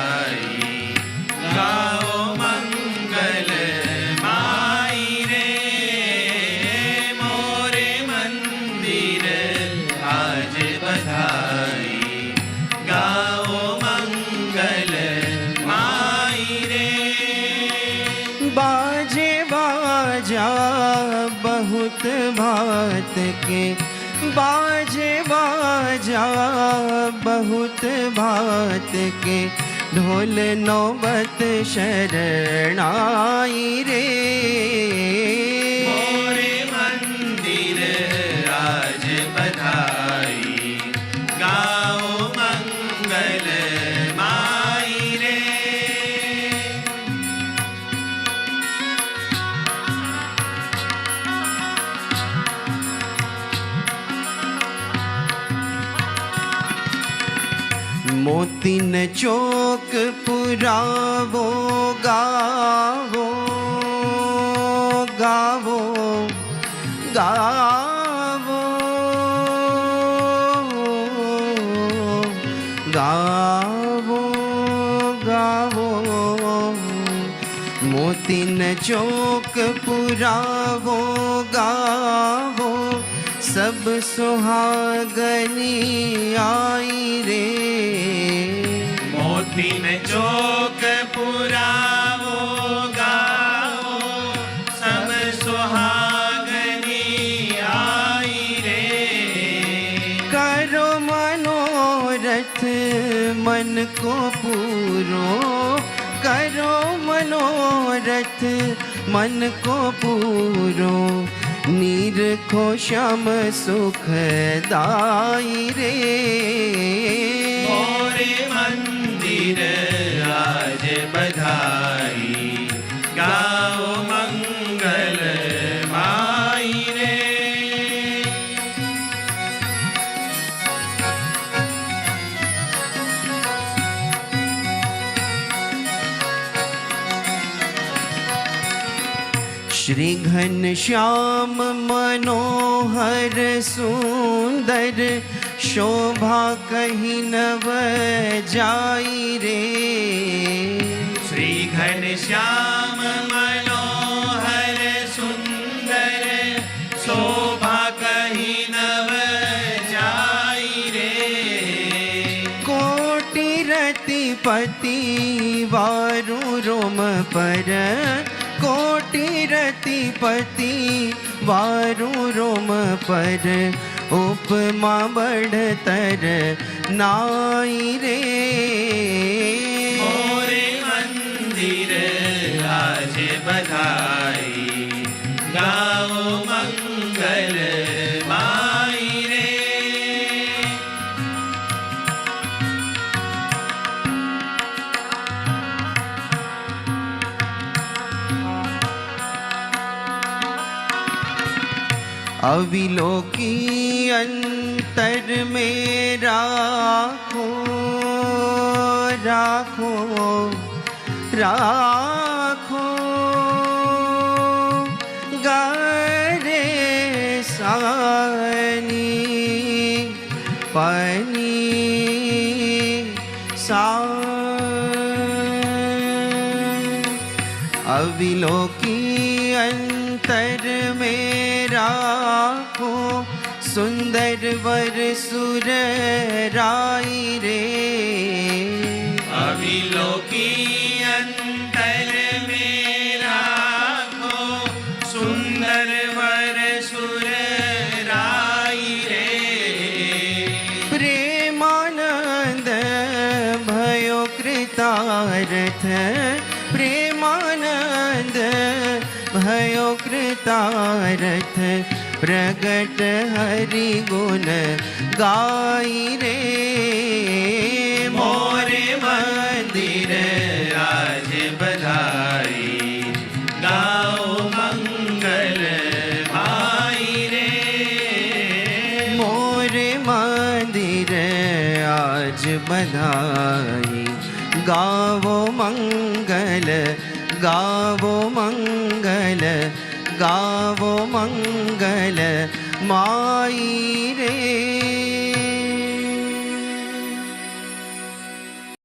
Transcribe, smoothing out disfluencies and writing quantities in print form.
बधाई, गाओ मंगल माई रे। मोरे मंदिर आज बधाई, गाओ मंगल माई रे। बाजे बाजा बहुत भात के, बाजे बाजा बहुत भात के, ढोल नौबत शरणाई रे। मोरे मंदिर आज बधाई, गाओ मंगल माई रे। मोतीन चौक पुरावो गावो, गावो गावो, गावो गावो। मोतीन चौक पुरावो गावो, सब सुहागनी आई रे। मोतीन चौक पुरावो गाओ, सब सुहागनी आई रे। करो मनोरथ मन को पूरो, करो मनोरथ मन को पूरो, नीर को श्याम सुखदाई रे। मोरे मंदिर आज बधाई, गाओ मंगल माई रे। श्री घनश्याम मनोहर सुंदर, शोभा कहीं नव जाई रे। श्री घनश्याम मनोहर सुंदर, शोभा कहीं नव जाई रे। कोटि रतिपति वारु रोम पर, कोटि रतिपति वारु रोम पर, उपमा बढ़तर नाई रे। मोरे मंदिर आज बधाई, गाओ मंगल माई रे। अविलोकी अंतर में राखो, राखो राखो, गारे सानी पानी सा। अविलोकी अंतर में राखो, सुंदर वर सुर राई रे। अविलोकी अंतर में राखो, सुंदर वर सुर राई रे। प्रेमानंद भयो कृतार्थ, प्रेमानंद भयो कृतार्थ, प्रगट हरि गुण गाई रे। मोरे मंदिर आज बधाई, गाओ मंगल माई रे। मोरे मंदिर आज बधाई, गावो मंगल, गावो मंगल, गावो मंगल माई रे।